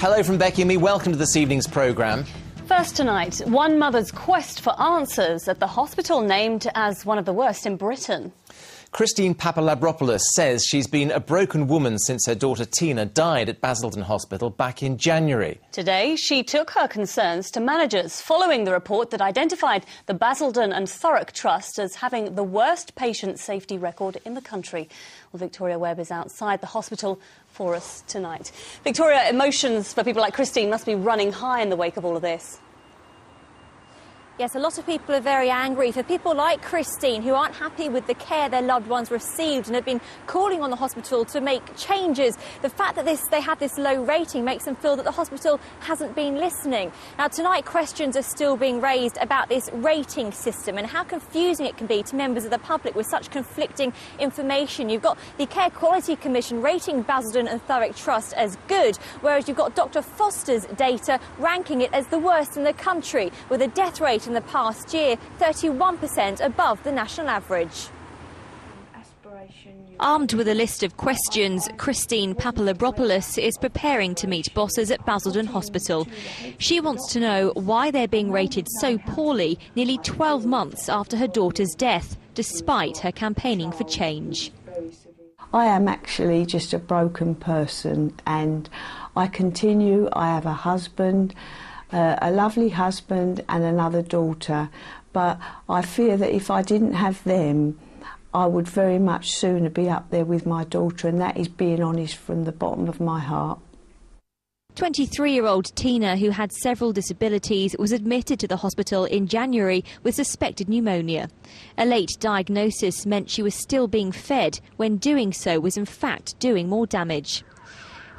Hello from Becky and me. Welcome to this evening's programme. First tonight, one mother's quest for answers at the hospital named as one of the worst in Britain. Christine Papalabropoulos says she's been a broken woman since her daughter Tina died at Basildon Hospital back in January. Today, she took her concerns to managers following the report that identified the Basildon and Thurrock Trust as having the worst patient safety record in the country. Well, Victoria Webb is outside the hospital for us tonight. Victoria, emotions for people like Christine must be running high in the wake of all of this. Yes, a lot of people are very angry. For people like Christine, who aren't happy with the care their loved ones received and have been calling on the hospital to make changes, the fact that they have this low rating makes them feel that the hospital hasn't been listening. Now, tonight, questions are still being raised about this rating system and how confusing it can be to members of the public with such conflicting information. You've got the Care Quality Commission rating Basildon and Thurrock Trust as good, whereas you've got Dr Foster's data ranking it as the worst in the country, with a death rate in the past year 31% above the national average. Armed with a list of questions, Christine Papalabropoulos is preparing to meet bosses at Basildon Hospital. She wants to know why they're being rated so poorly nearly 12 months after her daughter's death, despite her campaigning for change. I am actually just a broken person, and I continue. I have a husband, a lovely husband and another daughter, but I fear that if I didn't have them, I would very much sooner be up there with my daughter, and that is being honest from the bottom of my heart. 23-year-old Tina, who had several disabilities, was admitted to the hospital in January with suspected pneumonia. A late diagnosis meant she was still being fed, when doing so was in fact doing more damage.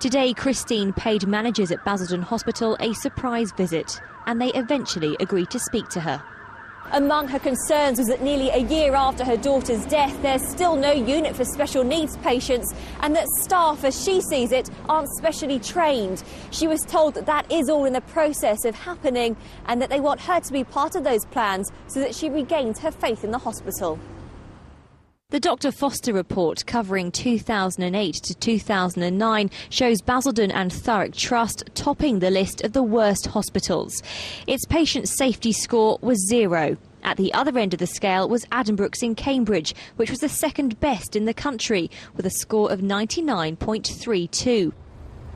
Today, Christine paid managers at Basildon Hospital a surprise visit, and they eventually agreed to speak to her. Among her concerns was that nearly a year after her daughter's death, there's still no unit for special needs patients, and that staff, as she sees it, aren't specially trained. She was told that that is all in the process of happening, and that they want her to be part of those plans so that she regains her faith in the hospital. The Dr Foster report, covering 2008 to 2009, shows Basildon and Thurrock Trust topping the list of the worst hospitals. Its patient safety score was 0. At the other end of the scale was Addenbrooke's in Cambridge, which was the second best in the country, with a score of 99.32.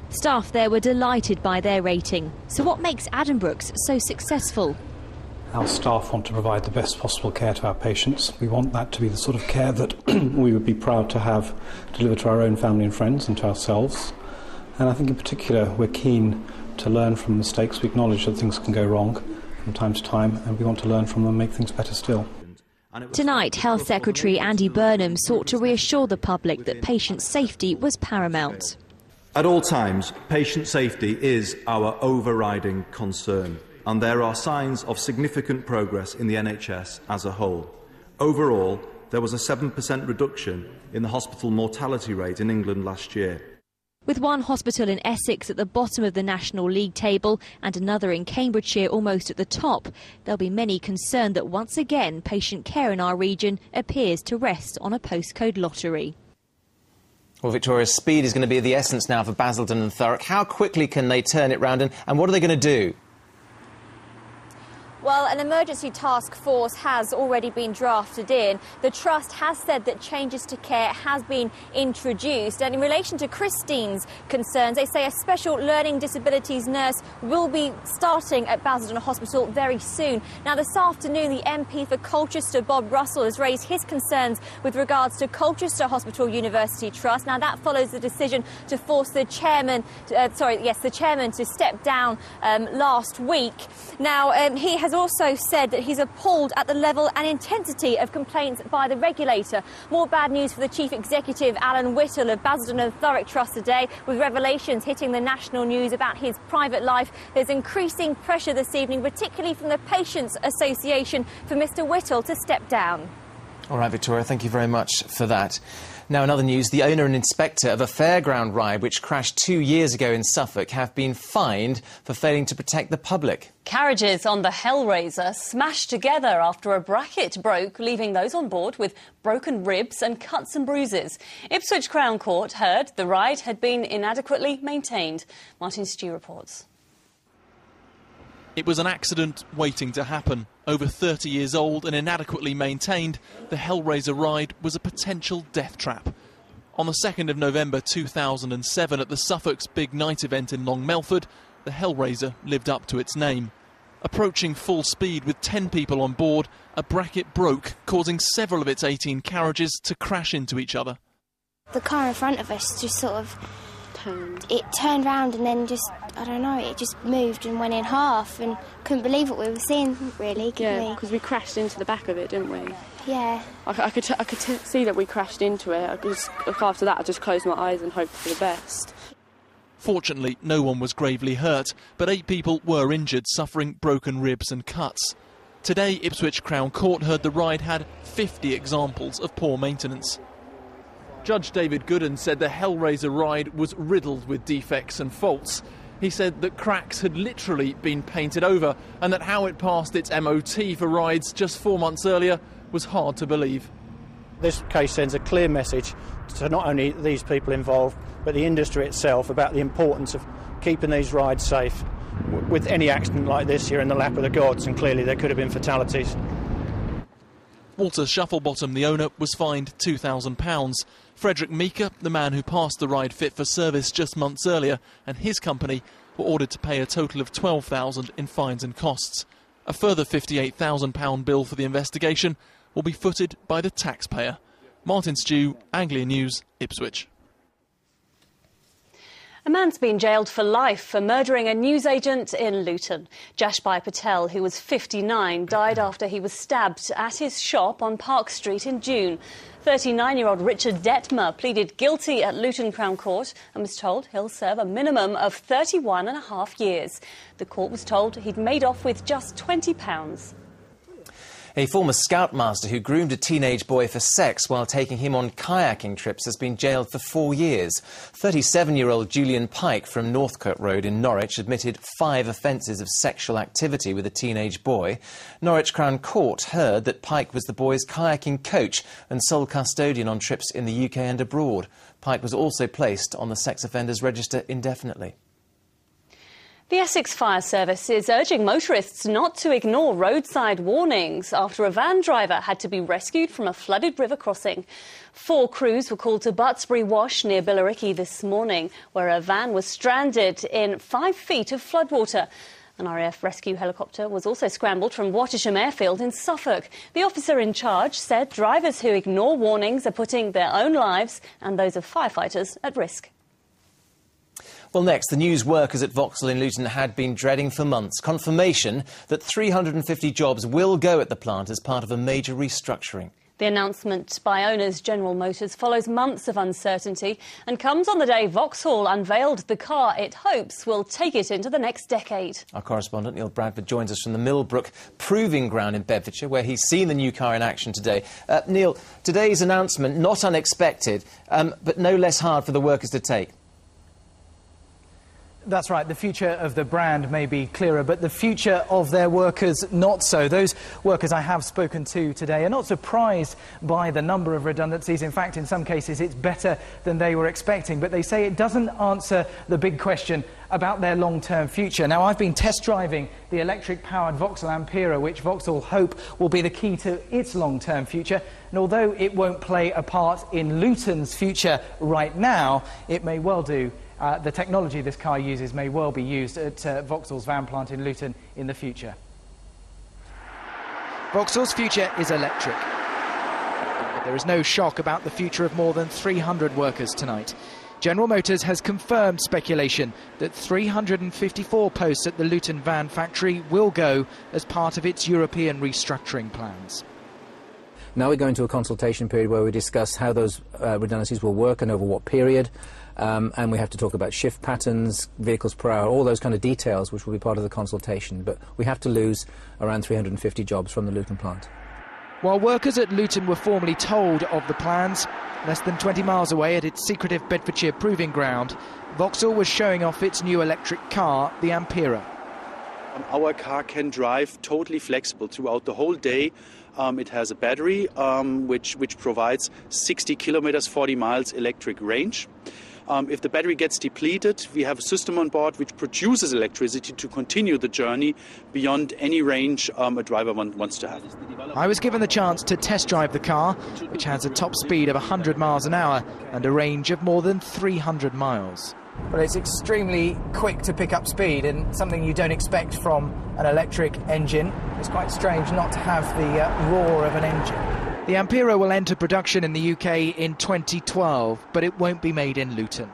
Staff there were delighted by their rating. So what makes Addenbrooke's so successful? Our staff want to provide the best possible care to our patients. We want that to be the sort of care that we would be proud to have delivered to our own family and friends and to ourselves. And I think in particular we're keen to learn from mistakes. We acknowledge that things can go wrong from time to time, and we want to learn from them and make things better still. Tonight, Health Secretary Andy Burnham sought to reassure the public that patient safety was paramount. At all times, patient safety is our overriding concern, and there are signs of significant progress in the NHS as a whole. Overall, there was a 7% reduction in the hospital mortality rate in England last year. With one hospital in Essex at the bottom of the National League table and another in Cambridgeshire almost at the top, there'll be many concerned that once again patient care in our region appears to rest on a postcode lottery. Well, Victoria, speed is going to be the essence now for Basildon and Thurrock. How quickly can they turn it round, and what are they going to do? Well, an emergency task force has already been drafted in. The Trust has said that changes to care has been introduced. And in relation to Christine's concerns, they say a special learning disabilities nurse will be starting at Basildon Hospital very soon. Now, this afternoon, the MP for Colchester, Bob Russell, has raised his concerns with regards to Colchester Hospital University Trust. Now, that follows the decision to force the chairman, the chairman to step down last week. Now, he has also said that he's appalled at the level and intensity of complaints by the regulator. More bad news for the Chief Executive, Alan Whittle, of Basildon and Thurrock Trust today, with revelations hitting the national news about his private life. There's increasing pressure this evening, particularly from the Patients Association, for Mr Whittle to step down. All right, Victoria, thank you very much for that. Now, in other news, the owner and inspector of a fairground ride which crashed 2 years ago in Suffolk have been fined for failing to protect the public. Carriages on the Hellraiser smashed together after a bracket broke, leaving those on board with broken ribs and cuts and bruises. Ipswich Crown Court heard the ride had been inadequately maintained. Martin Stew reports. It was an accident waiting to happen. Over 30 years old and inadequately maintained, the Hellraiser ride was a potential death trap. On the 2nd of November 2007 at the Suffolk's Big Night event in Long Melford, the Hellraiser lived up to its name. Approaching full speed with 10 people on board, a bracket broke, causing several of its 18 carriages to crash into each other. The car in front of us just sort of turned round and then just, I don't know, it just moved and went in half, and couldn't believe what we were seeing, really. Yeah, because we crashed into the back of it, didn't we? Yeah. I could see that we crashed into it. After that, I just closed my eyes and hoped for the best. Fortunately, no one was gravely hurt, but 8 people were injured, suffering broken ribs and cuts. Today, Ipswich Crown Court heard the ride had 50 examples of poor maintenance. Judge David Gooden said the Hellraiser ride was riddled with defects and faults. He said that cracks had literally been painted over and that how it passed its MOT for rides just 4 months earlier was hard to believe. This case sends a clear message to not only these people involved, but the industry itself about the importance of keeping these rides safe. With any accident like this, you're in the lap of the gods, and clearly there could have been fatalities. Walter Shufflebottom, the owner, was fined £2,000. Frederick Meeker, the man who passed the ride fit for service just months earlier, and his company were ordered to pay a total of £12,000 in fines and costs. A further £58,000 bill for the investigation will be footed by the taxpayer. Martin Stew, Anglia News, Ipswich. A man's been jailed for life for murdering a newsagent in Luton. Jashbhai Patel, who was 59, died after he was stabbed at his shop on Park Street in June. 39-year-old Richard Detmer pleaded guilty at Luton Crown Court and was told he'll serve a minimum of 31.5 years. The court was told he'd made off with just £20. A former scoutmaster who groomed a teenage boy for sex while taking him on kayaking trips has been jailed for 4 years. 37-year-old Julian Pike from Northcote Road in Norwich admitted 5 offences of sexual activity with a teenage boy. Norwich Crown Court heard that Pike was the boy's kayaking coach and sole custodian on trips in the UK and abroad. Pike was also placed on the sex offenders register indefinitely. The Essex Fire Service is urging motorists not to ignore roadside warnings after a van driver had to be rescued from a flooded river crossing. 4 crews were called to Butsbury Wash near Billericay this morning, where a van was stranded in 5 feet of floodwater. An RAF rescue helicopter was also scrambled from Wattisham Airfield in Suffolk. The officer in charge said drivers who ignore warnings are putting their own lives and those of firefighters at risk. Well, next, the news workers at Vauxhall in Luton had been dreading for months confirmation that 350 jobs will go at the plant as part of a major restructuring. The announcement by owners General Motors follows months of uncertainty and comes on the day Vauxhall unveiled the car it hopes will take it into the next decade. Our correspondent Neil Bradford joins us from the Millbrook Proving Ground in Bedfordshire, where he's seen the new car in action today. Neil, today's announcement, not unexpected, but no less hard for the workers to take. That's right. The future of the brand may be clearer, but the future of their workers not so. Those workers I have spoken to today are not surprised by the number of redundancies. In fact, in some cases, it's better than they were expecting. But they say it doesn't answer the big question about their long-term future. Now, I've been test driving the electric-powered Vauxhall Ampera, which Vauxhall hope will be the key to its long-term future. And although it won't play a part in Luton's future right now, it may well do. The technology this car uses may well be used at Vauxhall's van plant in Luton in the future. Vauxhall's future is electric. But there is no shock about the future of more than 300 workers tonight. General Motors has confirmed speculation that 354 posts at the Luton van factory will go as part of its European restructuring plans. Now we go into a consultation period where we discuss how those redundancies will work and over what period. And we have to talk about shift patterns, vehicles per hour, all those kind of details which will be part of the consultation. But we have to lose around 350 jobs from the Luton plant. While workers at Luton were formally told of the plans, less than 20 miles away at its secretive Bedfordshire proving ground, Vauxhall was showing off its new electric car, the Ampera. Our car can drive totally flexible throughout the whole day. It has a battery which provides 60 kilometers, 40 miles electric range. If the battery gets depleted, we have a system on board which produces electricity to continue the journey beyond any range a driver wants to have. I was given the chance to test drive the car, which has a top speed of 100 miles an hour and a range of more than 300 miles. Well, it's extremely quick to pick up speed and something you don't expect from an electric engine. It's quite strange not to have the roar of an engine. The Ampera will enter production in the UK in 2012, but it won't be made in Luton.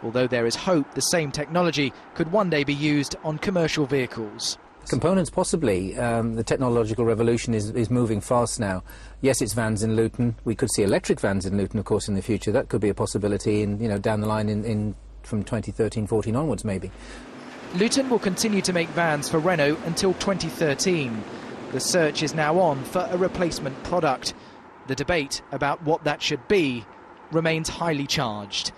Although there is hope the same technology could one day be used on commercial vehicles. Components, possibly. The technological revolution is moving fast now. Yes, it's vans in Luton. We could see electric vans in Luton, of course, in the future. That could be a possibility down the line from 2013-14 onwards, maybe. Luton will continue to make vans for Renault until 2013. The search is now on for a replacement product. The debate about what that should be remains highly charged.